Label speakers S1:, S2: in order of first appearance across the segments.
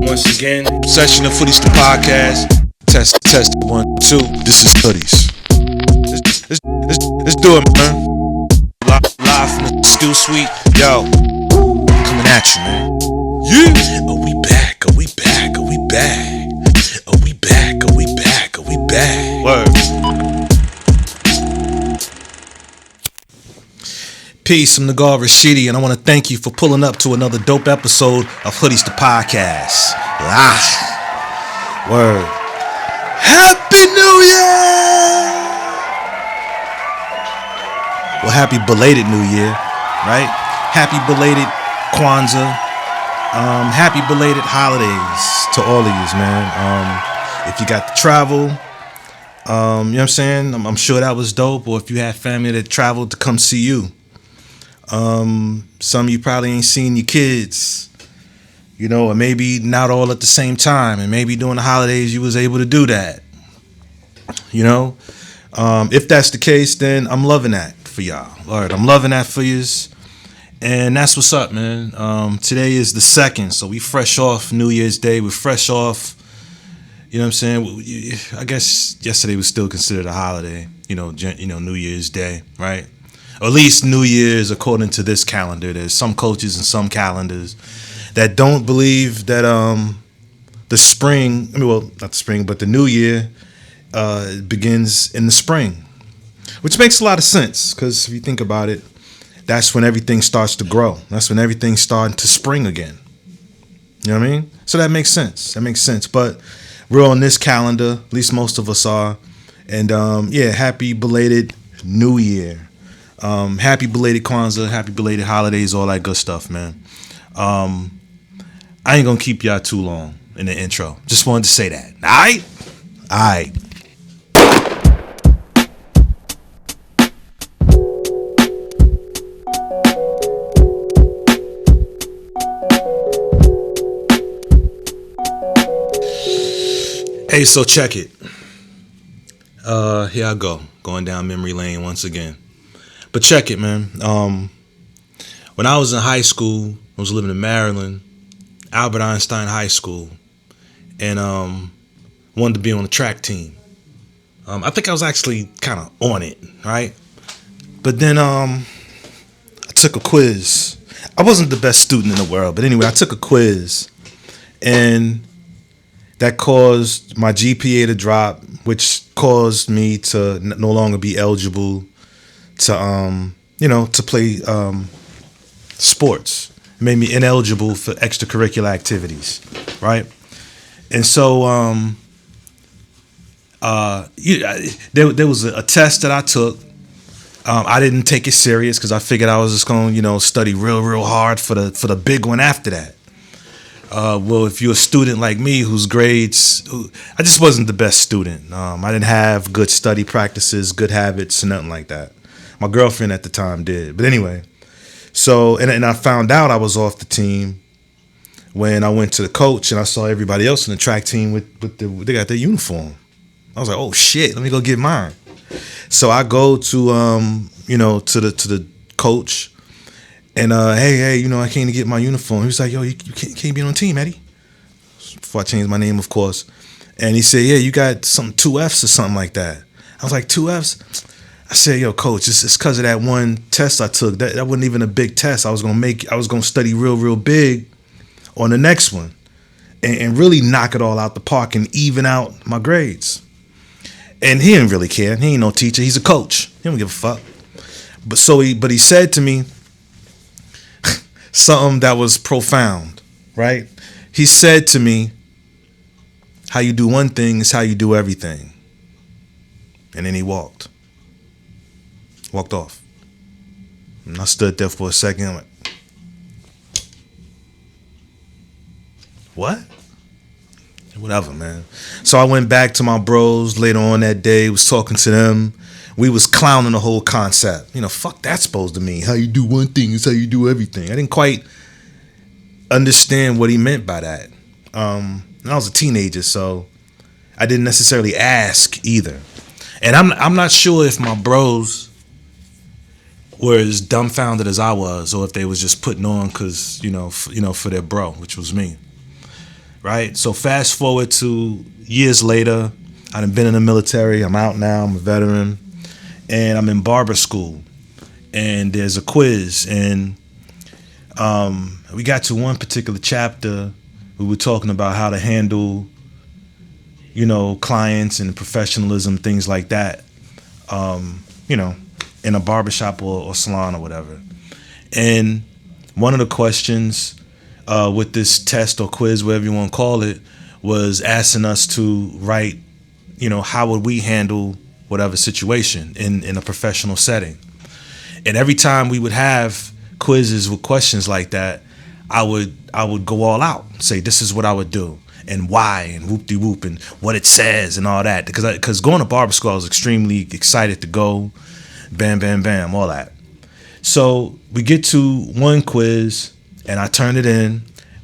S1: Once again, session of Hoodies the podcast. Test 1, 2. This is Hoodies. Let's do it, man. Live from the Skill Suite. Yo, coming at you, man. Yeah. Are we back? Are we back? Are we back? Are we back? Are we back? Are we back? Word. Peace, I'm Nagar Rashidi, and I want to thank you for pulling up to another dope episode of Hoodies the podcast. Word. Happy New Year! Well, happy belated New Year, right? Happy belated Kwanzaa. Happy belated holidays to all of yous, man. If you got to travel, you know what I'm saying? I'm sure that was dope. Or if you had family that traveled to come see you. Some of you probably ain't seen your kids, you know, or maybe not all at the same time, and maybe during the holidays you was able to do that, you know. If that's the case, then I'm loving that for y'all. All right, I'm loving that for yous, and that's what's up, man. Today is the 2nd, so we fresh off New Year's Day. We're fresh off, you know what I'm saying? I guess yesterday was still considered a holiday, you know, New Year's Day, right? Or at least New Year's according to this calendar. There's some coaches and some calendars that don't believe that the spring, not the spring, but the new year begins in the spring, which makes a lot of sense because if you think about it, that's when everything starts to grow. That's when everything's starting to spring again. You know what I mean? So that makes sense. But we're on this calendar, at least most of us are. And happy belated New Year. Happy belated Kwanzaa, happy belated holidays, all that good stuff, man. I ain't gonna keep y'all too long in the intro. Just wanted to say that. Alright. Hey, so check it. Here I go. Going down memory lane once again. But check it, man. When I was in high school, I was living in Maryland, Albert Einstein High School, and wanted to be on the track team. I think I was actually kind of on it, right? But then I took a quiz. I wasn't the best student in the world, but anyway, I took a quiz, and that caused my GPA to drop, which caused me to no longer be eligible to to play sports. It made me ineligible for extracurricular activities, right? And so there was a test that I took. I didn't take it serious because I figured I was just going to study real hard for the big one after that. Well, if you're a student like me I just wasn't the best student. I didn't have good study practices, good habits, nothing like that. My girlfriend at the time did. But anyway, so, and I found out I was off the team when I went to the coach and I saw everybody else in the track team they got their uniform. I was like, oh shit, let me go get mine. So I go to, to the coach and, hey, I came to get my uniform. He was like, yo, you can't be on the team, Eddie. Before I changed my name, of course. And he said, yeah, you got 2 Fs or something like that. I was like, 2 Fs? I said, yo, coach, it's because of that one test I took. That wasn't even a big test. I was gonna study real big on the next one and really knock it all out the park and even out my grades. And he didn't really care. He ain't no teacher. He's a coach. He don't give a fuck. But he said to me something that was profound, right? He said to me, how you do one thing is how you do everything. And then he walked off. And I stood there for a second. I'm like, what? Whatever, man. So I went back to my bros later on that day, was talking to them. We was clowning the whole concept. Fuck that's supposed to mean. How you do one thing is how you do everything. I didn't quite understand what he meant by that. And I was a teenager, so I didn't necessarily ask either. And I'm not sure if my bros were as dumbfounded as I was, or if they was just putting on because, for their bro, which was me. right? So fast forward to years later, I've been in the military. I'm out now. I'm a veteran, and I'm in barber school. And there's a quiz, and we got to one particular chapter. We were talking about how to handle, clients and professionalism, things like that. In a barbershop or salon or whatever. And one of the questions with this test or quiz, whatever you want to call it, was asking us to write, how would we handle whatever situation in a professional setting. And every time we would have quizzes with questions like that, I would go all out, say this is what I would do and why and whoop-de-whoop and what it says and all that. Because going to barber school, I was extremely excited to go. Bam, bam, bam, all that. So we get to one quiz and I turn it in.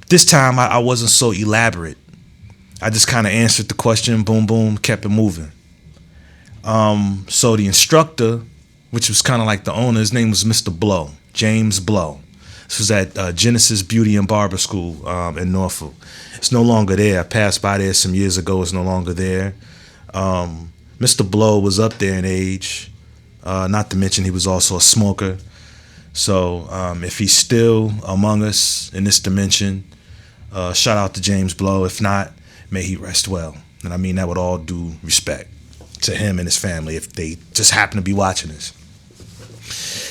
S1: This time I wasn't so elaborate. I just kind of answered the question, boom, boom, kept it moving. So the instructor, which was kind of like the owner, his name was Mr. Blow, James Blow. This was at Genesis Beauty and Barber School in Norfolk. It's no longer there. I passed by there some years ago. It's no longer there. Mr. Blow was up there in age. Not to mention he was also a smoker. So if he's still among us in this dimension, shout out to James Blow. If not, may he rest well. And I mean that with all due respect to him and his family if they just happen to be watching this.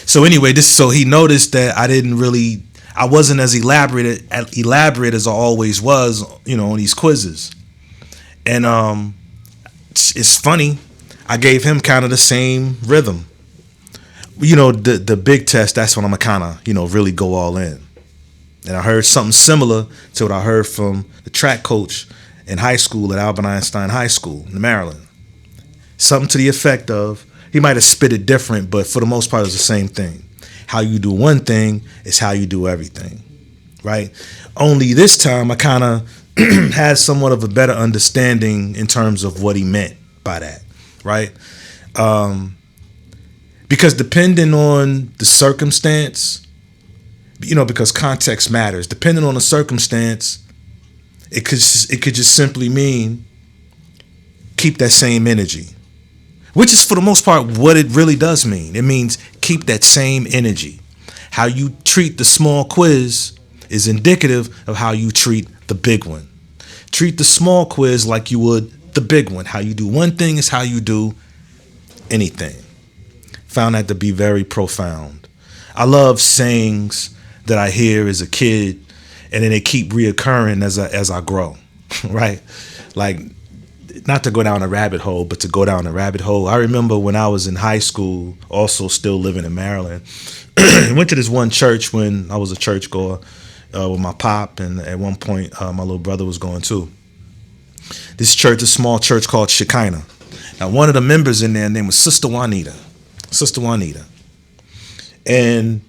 S1: So anyway, so he noticed that I wasn't as elaborate as I always was, on these quizzes. And it's funny, I gave him kind of the same rhythm. The big test, that's when I'm gonna kind of, really go all in. And I heard something similar to what I heard from the track coach in high school at Albert Einstein High School in Maryland. Something to the effect of, he might have spit it different, but for the most part, it was the same thing. How you do one thing is how you do everything, right? Only this time, I kind of had somewhat of a better understanding in terms of what he meant by that, right? Because depending on the circumstance, because context matters, depending on the circumstance, it could just simply mean keep that same energy. Which is, for the most part, what it really does mean. It means keep that same energy. How you treat the small quiz is indicative of how you treat the big one. Treat the small quiz like you would the big one. How you do one thing is how you do anything. Found that to be very profound. I love sayings that I hear as a kid, and then they keep reoccurring as I grow, right? Like, not to go down a rabbit hole, but to go down a rabbit hole. I remember when I was in high school, also still living in Maryland, I went to this one church when I was a churchgoer with my pop, and at one point my little brother was going too. This church, a small church called Shekinah. Now, one of the members in there, name was Sister Juanita. And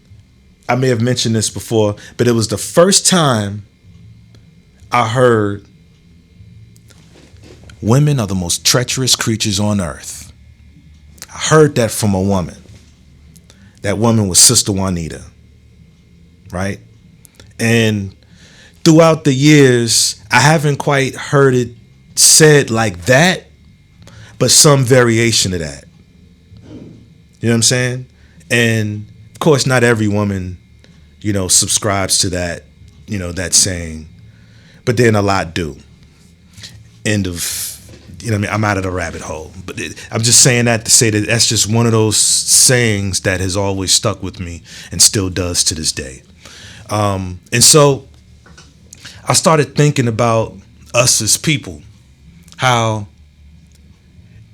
S1: I may have mentioned this before, but it was the first time I heard women are the most treacherous creatures on earth. I heard that from a woman. That woman was Sister Juanita, right? And throughout the years, I haven't quite heard it said like that, but some variation of that. You know what I'm saying? And of course, not every woman, subscribes to that, that saying, but then a lot do. End of, I'm out of the rabbit hole. But I'm just saying that to say that that's just one of those sayings that has always stuck with me and still does to this day. And so I started thinking about us as people, how,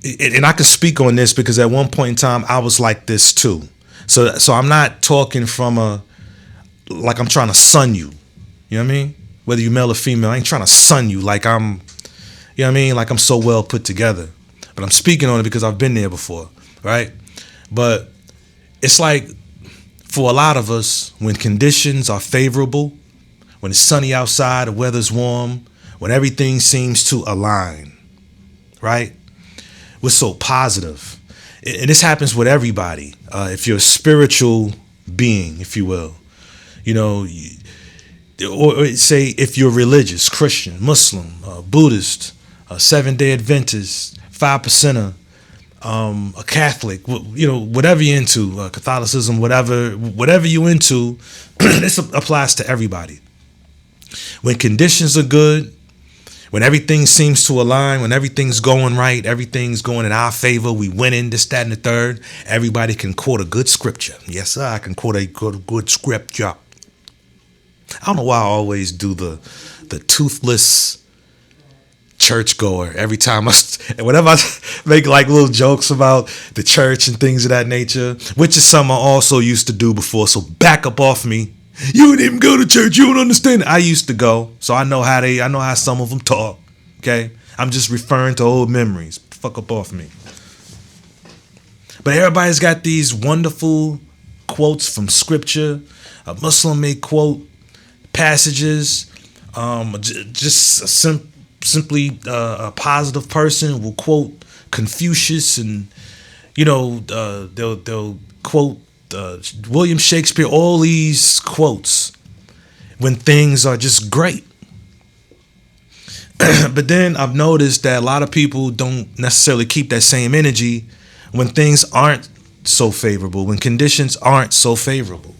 S1: and I can speak on this because at one point in time I was like this too. So I'm not talking from like I'm trying to sun you. You know what I mean? Whether you're male or female, I ain't trying to sun you like I'm, you know what I mean? Like I'm so well put together. But I'm speaking on it because I've been there before, right? But it's like for a lot of us, when conditions are favorable, when it's sunny outside, the weather's warm, when everything seems to align, right? We're so positive. And this happens with everybody. If you're a spiritual being, if you will, or say if you're religious, Christian, Muslim, Buddhist, Seventh-day Adventist, 5%er, a Catholic, whatever you're into, Catholicism, whatever you're into, this applies to everybody. When conditions are good, when everything seems to align, when everything's going right, everything's going in our favor, we winning, this, that, and the third, everybody can quote a good scripture. Yes, sir, I can quote a good scripture. I don't know why I always do the toothless churchgoer every time whenever I make like little jokes about the church and things of that nature, which is something I also used to do before. So back up off me. You didn't even go to church. You don't understand. I used to go, so I know how some of them talk. Okay, I'm just referring to old memories. Fuck up off me. But everybody's got these wonderful quotes from scripture. A Muslim may quote passages. Simply a positive person will quote Confucius, and they'll quote William Shakespeare. All these quotes when things are just great. But then I've noticed that a lot of people don't necessarily keep that same energy when things aren't so favorable, when conditions aren't so favorable.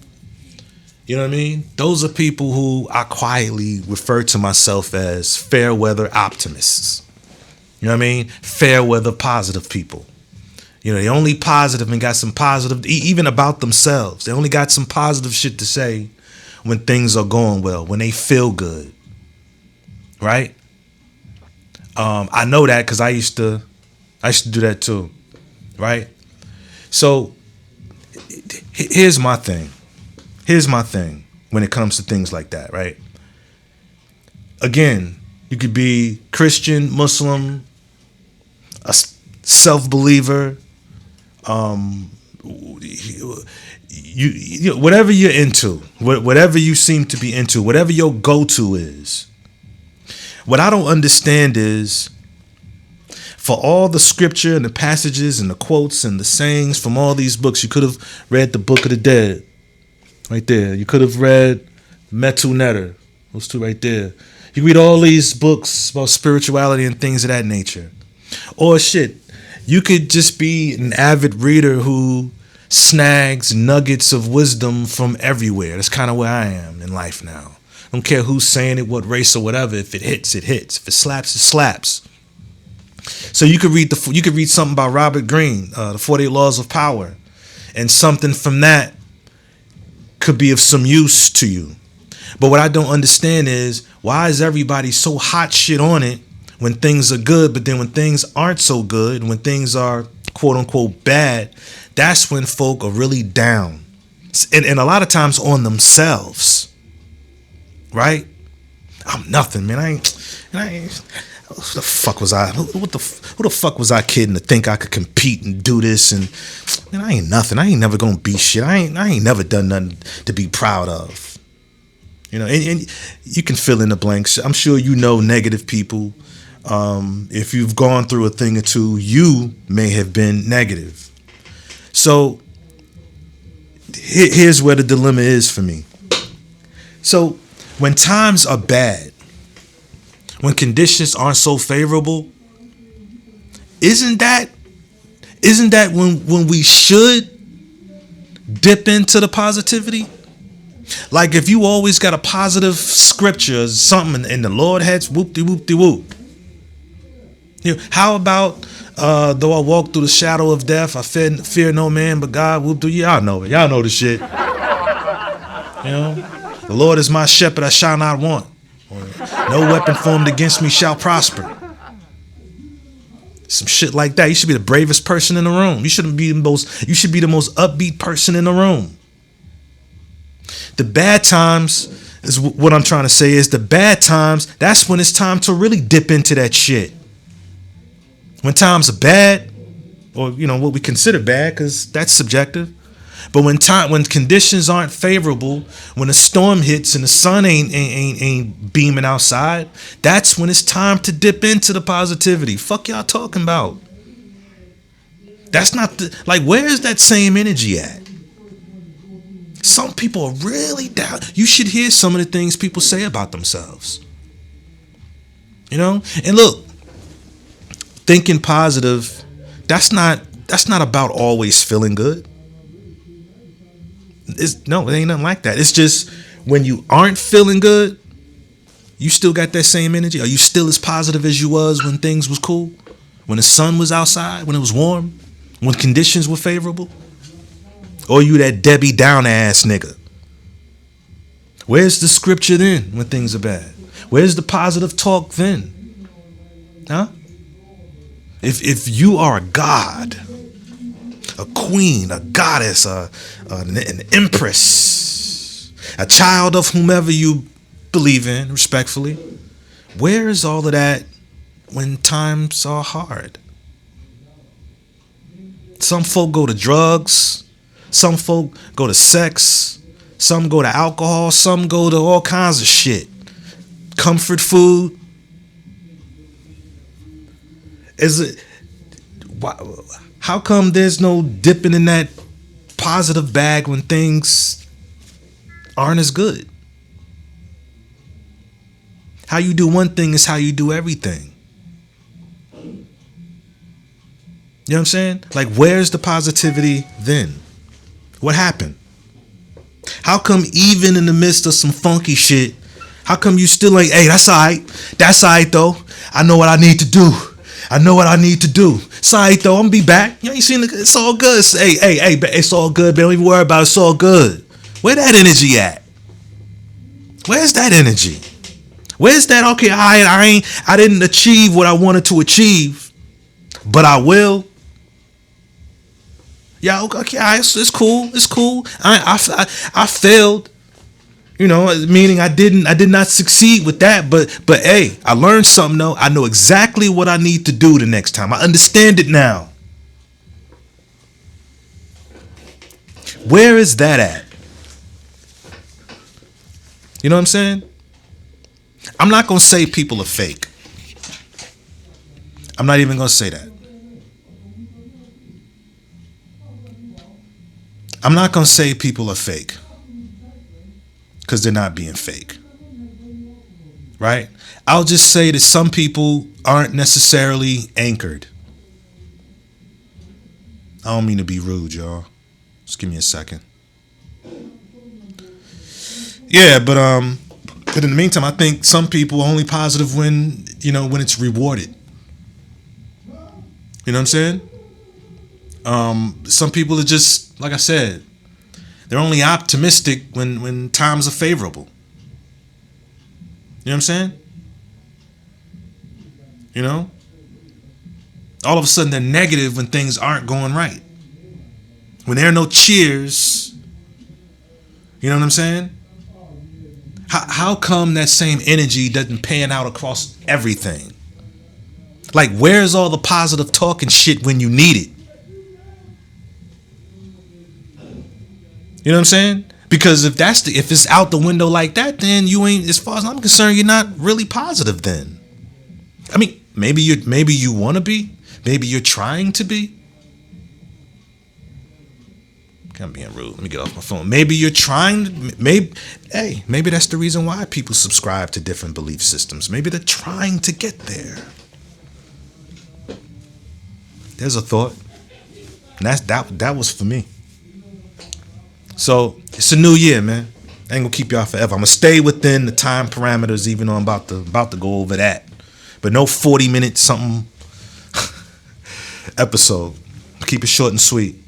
S1: You know what I mean? Those are people who I quietly refer to myself as fair weather optimists. You know what I mean? Fair weather positive people. They only positive and got some positive, even about themselves. They only got some positive shit to say when things are going well, when they feel good. Right? I know that because I used to do that too. Right? So here's my thing. When it comes to things like that, right? Again, you could be Christian, Muslim, a self-believer, whatever you're into, whatever you seem to be into, whatever your go-to is. What I don't understand is, for all the scripture and the passages and the quotes and the sayings from all these books, you could have read the Book of the Dead. Right there. You could have read Metu Netter. Those two right there. You read all these books about spirituality and things of that nature. Or shit, you could just be an avid reader who snags nuggets of wisdom from everywhere. That's kind of where I am in life now. I don't care who's saying it, what race or whatever. If it hits, it hits. If it slaps, it slaps. So you could read something about Robert Greene, the 48 Laws of Power, and something from that could be of some use to you. But what I don't understand is, why is everybody so hot shit on it when things are good, but then when things aren't so good, when things are quote unquote bad, that's when folk are really down. And a lot of times on themselves. Right? I'm nothing, man. I ain't who the fuck was I? Who the fuck was I kidding to think I could compete and do this? And man, I ain't nothing. I ain't never gonna be shit. I ain't never done nothing to be proud of. And you can fill in the blanks. I'm sure negative people. If you've gone through a thing or two, you may have been negative. So here's where the dilemma is for me. So when times are bad, when conditions aren't so favorable, isn't that when we should dip into the positivity? Like if you always got a positive scripture, something, and the Lord has whoop-de-whoop-de-whoop. How about though I walk through the shadow of death, I fear no man but God. Whoop-de. Y'all know it. Y'all know the shit. The Lord is my shepherd, I shall not want. No weapon formed against me shall prosper. Some shit like that. You should be the bravest person in the room. You should be the most upbeat person in the room. The bad times is what I'm trying to say is the bad times, that's when it's time to really dip into that shit. When times are bad, or what we consider bad, because that's subjective. But when conditions aren't favorable, when a storm hits and the sun ain't beaming outside, that's when it's time to dip into the positivity. Fuck y'all talking about? That's not where is that same energy at? Some people are really down. You should hear some of the things people say about themselves. You know? And look, thinking positive, that's not about always feeling good. It ain't nothing like that. It's just when you aren't feeling good, you still got that same energy. Are you still as positive as you was when things was cool? When the sun was outside, when it was warm, when conditions were favorable? Or you that Debbie Downer ass nigga? Where's the scripture then when things are bad? Where's the positive talk then? Huh? If you are a god, a queen, a goddess, an empress, a child of whomever you believe in, respectfully, where is all of that when times are hard? Some folk go to drugs, some folk go to sex, some go to alcohol, some go to all kinds of shit. Comfort food. How come there's no dipping in that positive bag when things aren't as good? How you do one thing is how you do everything. You know what I'm saying? Like, where's the positivity then? What happened? How come even in the midst of some funky shit, how come you still like, hey, that's all right. That's all right, though. I know what I need to do. It's all right, though. I'm going to be back. You ain't seen it. It's all good. Hey, it's all good, man. Don't even worry about it. It's all good. Where that energy at? Where's that energy? Where's that? Okay, I didn't achieve what I wanted to achieve, but I will. Yeah, okay, it's cool. I failed. You know, meaning I did not succeed with that, but hey, I learned something though. I know exactly what I need to do the next time. I understand it now. Where is that at? You know what I'm saying? I'm not going to say people are fake. I'm not even going to say that. I'm not going to say people are fake because they're not being fake. Right? I'll just say that some people aren't necessarily anchored. I don't mean to be rude, y'all. Just give me a second. Yeah, but in the meantime, I think some people are only positive when it's rewarded. You know what I'm saying? Some people are just, like I said, they're only optimistic when times are favorable. You know what I'm saying? You know? All of a sudden they're negative when things aren't going right. When there are no cheers. You know what I'm saying? How come that same energy doesn't pan out across everything? Like, where's all the positive talk and shit when you need it? You know what I'm saying? Because if it's out the window like that, then you ain't, as far as I'm concerned, you're not really positive then. I mean, maybe you want to be. Maybe you're trying to be. I'm being rude. Let me get off my phone. Maybe you're trying. Maybe that's the reason why people subscribe to different belief systems. Maybe they're trying to get there. There's a thought. And that was for me. So it's a new year, man. I ain't gonna keep y'all forever. I'm gonna stay within the time parameters, even though I'm about to go over that. But no 40-minute something episode. Keep it short and sweet.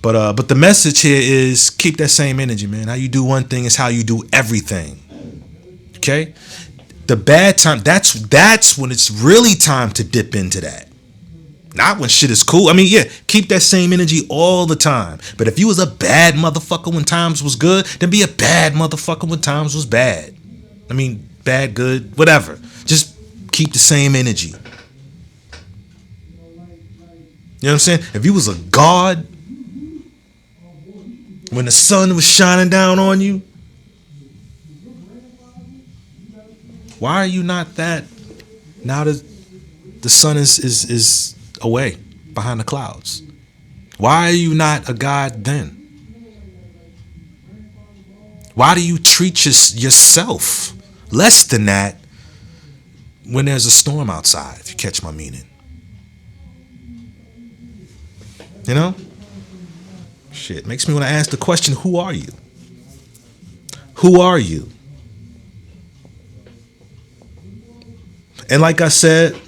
S1: But the message here is keep that same energy, man. How you do one thing is how you do everything. Okay? The bad time, that's when it's really time to dip into that. Not when shit is cool. I mean, yeah, keep that same energy all the time. But if you was a bad motherfucker when times was good, then be a bad motherfucker when times was bad. I mean, bad, good, whatever. Just keep the same energy. You know what I'm saying? If you was a god when the sun was shining down on you, why are you not that now that the sun is away behind the clouds? Why are you not a god then? Why do you treat yourself less than that when there's a storm outside, if you catch my meaning? You know? Shit, makes me want to ask the question, who are you? Who are you? And like I said,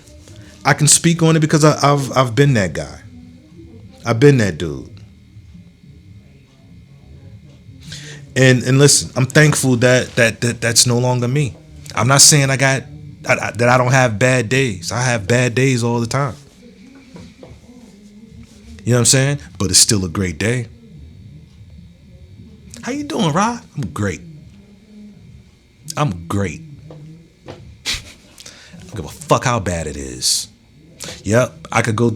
S1: I can speak on it because I've been that guy. I've been that dude. And listen, I'm thankful that's no longer me. I'm not saying that I don't have bad days. I have bad days all the time. You know what I'm saying? But it's still a great day. How you doing, Rod? I'm great. I'm great. I don't give a fuck how bad it is. Yep, I can go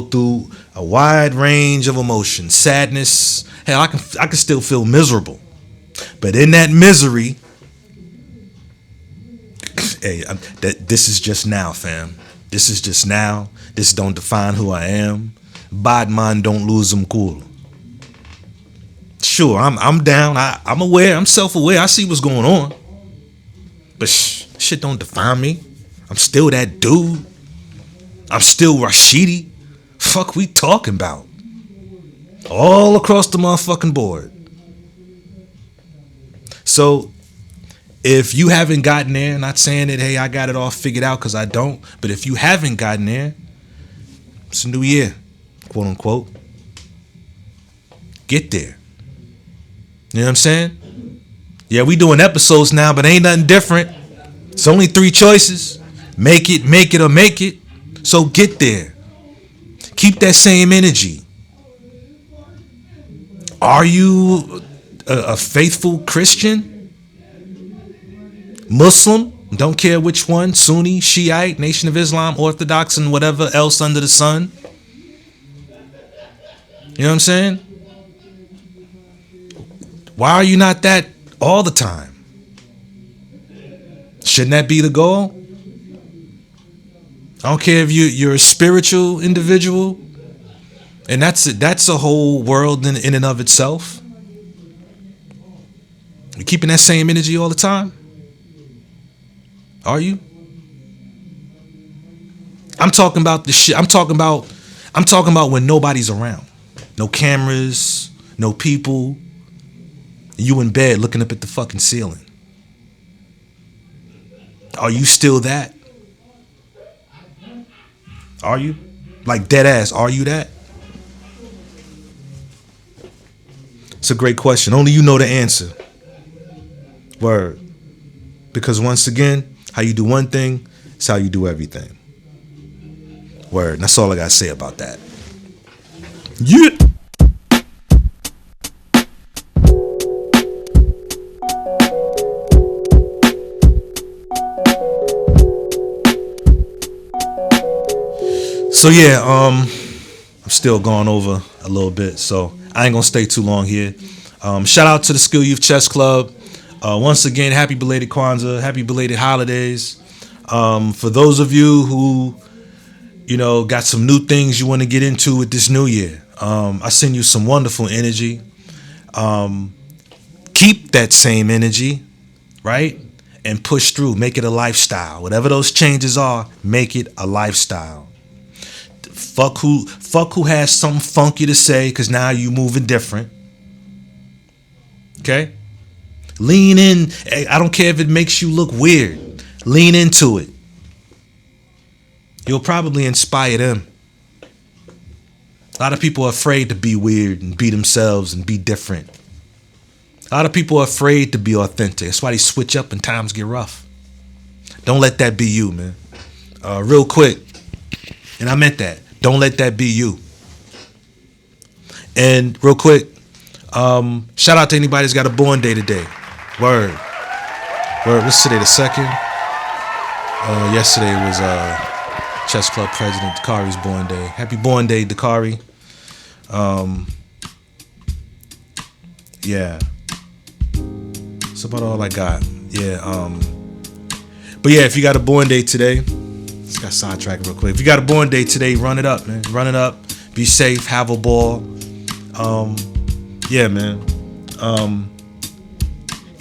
S1: through a wide range of emotions, sadness. Hell, I can still feel miserable, but in that misery, hey, this is just now, fam. This is just now. This don't define who I am. Bad man don't lose them cool. Sure, I'm down. I'm aware. I'm self-aware. I see what's going on, but shit don't define me. I'm still that dude. I'm still Rashidi. Fuck we talking about? All across the motherfucking board. So if you haven't gotten there, not saying that, hey, I got it all figured out, because I don't, but if you haven't gotten there, it's a new year, quote unquote. Get there. You know what I'm saying? Yeah, we doing episodes now, but ain't nothing different. It's only 3 choices. Make it, or make it. So get there. Keep that same energy. Are you a faithful Christian? Muslim? Don't care which one. Sunni, Shiite, Nation of Islam, Orthodox, and whatever else under the sun. You know what I'm saying? Why are you not that all the time? Shouldn't that be the goal? I don't care if you're a spiritual individual, and that's a whole world in and of itself. You keeping that same energy all the time? Are you? I'm talking about the shit. I'm talking about when nobody's around. No cameras, no people. You in bed looking up at the fucking ceiling. Are you still that? Are you? Like dead ass, are you that? It's a great question. Only you know the answer. Word. Because once again, how you do one thing is how you do everything. Word. And that's all I gotta say about that. Yeah. So yeah, I'm still going over a little bit, so I ain't gonna stay too long here. Shout out to the Skill Youth Chess Club. Once again, happy belated Kwanzaa, happy belated holidays. For those of you who, got some new things you want to get into with this new year, I send you some wonderful energy. Keep that same energy, right? And push through, make it a lifestyle. Whatever those changes are, make it a lifestyle. Fuck who has something funky to say, because now you moving different. Okay? Lean in. I don't care if it makes you look weird. Lean into it. You'll probably inspire them. A lot of people are afraid to be weird and be themselves and be different. A lot of people are afraid to be authentic. That's why they switch up and times get rough. Don't let that be you, man. Real quick. And I meant that. Don't let that be you. And real quick, shout out to anybody that's got a born day today. Word. What's today, the 2nd? Yesterday was Chess Club President Dakari's born day. Happy born day, Dakari. Yeah. That's about all I got. Yeah. But yeah, if you got a born day today, just got sidetracked real quick. If you got a born day today, run it up, man. Run it up. Be safe. Have a ball. Yeah, man.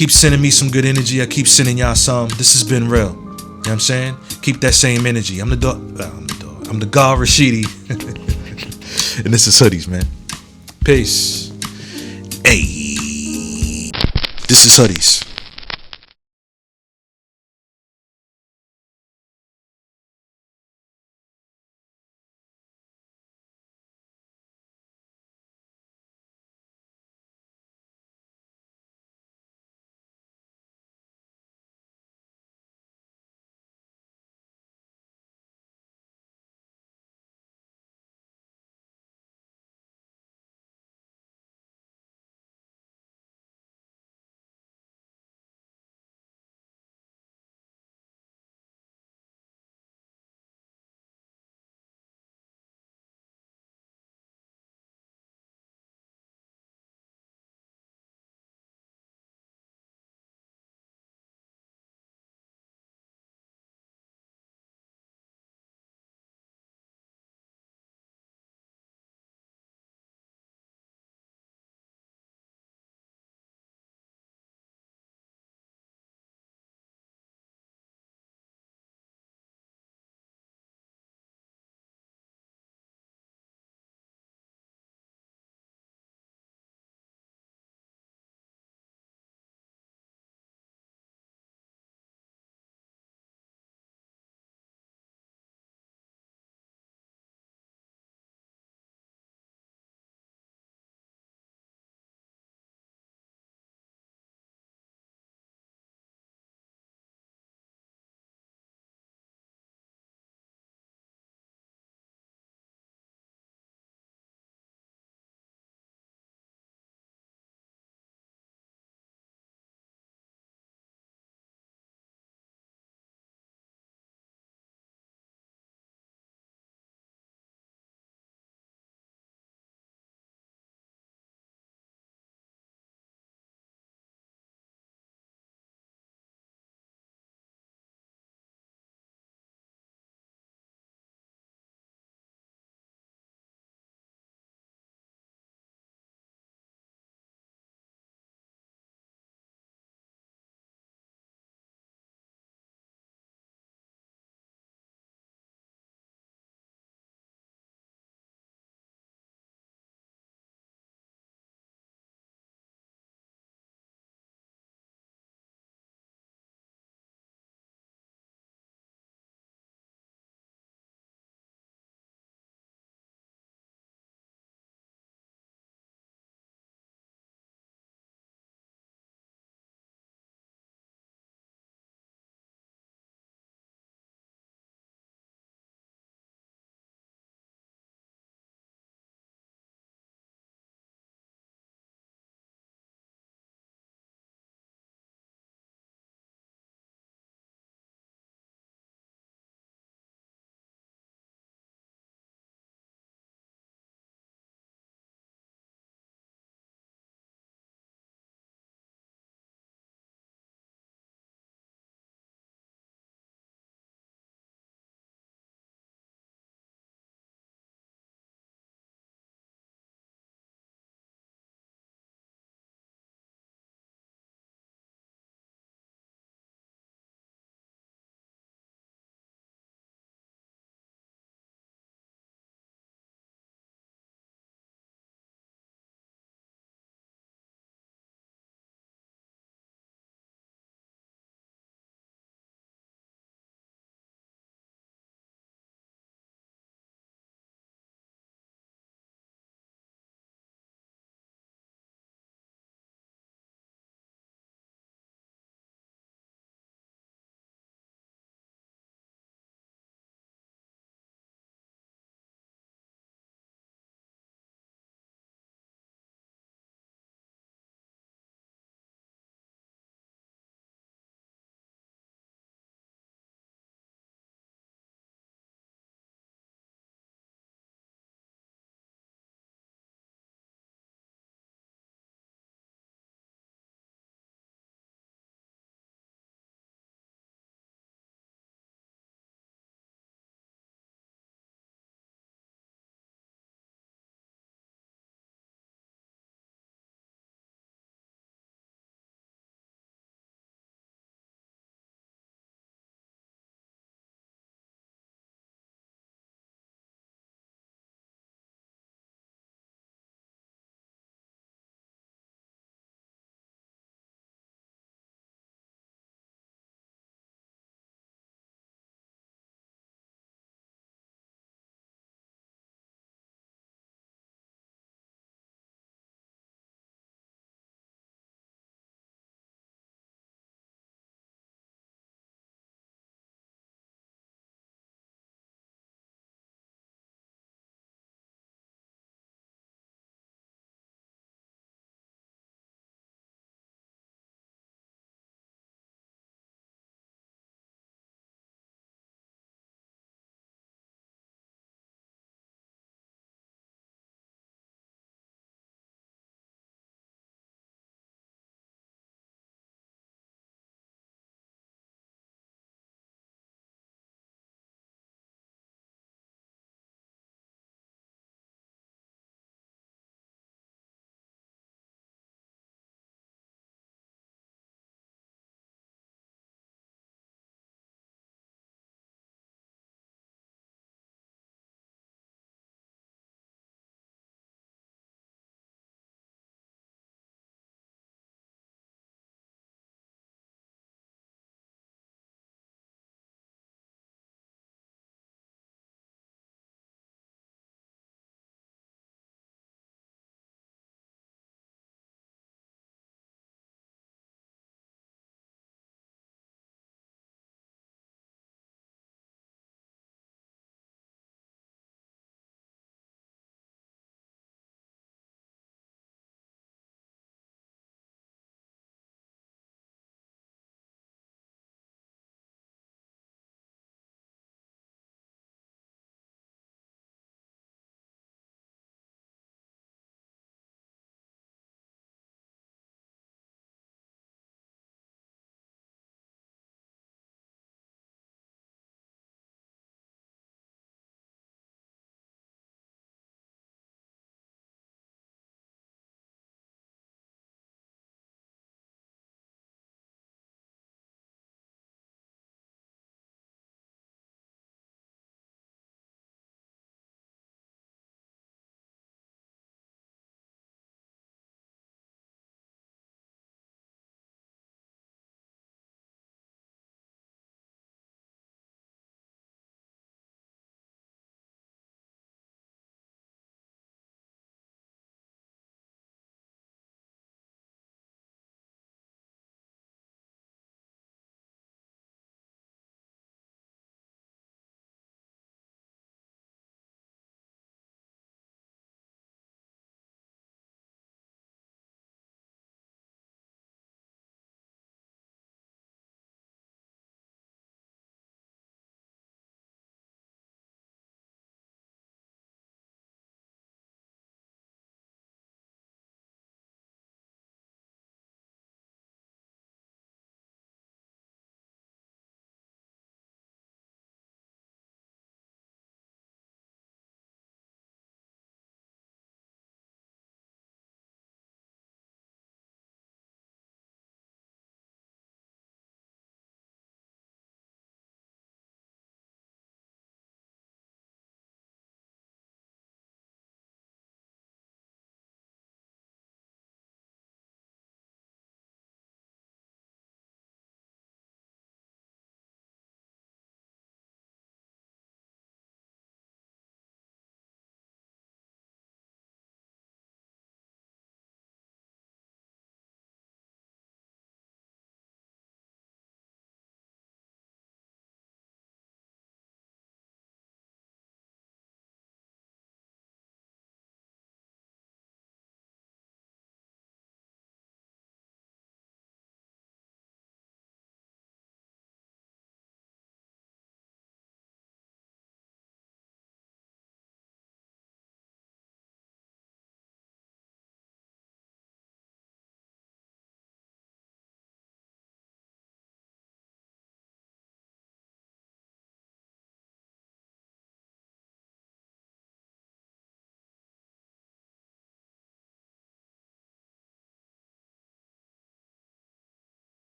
S1: Keep sending me some good energy. I keep sending y'all some. This has been real. You know what I'm saying? Keep that same energy. I'm the dog. I'm the God Rashidi. And this is Hoodies, man. Peace. Hey. This is Hoodies.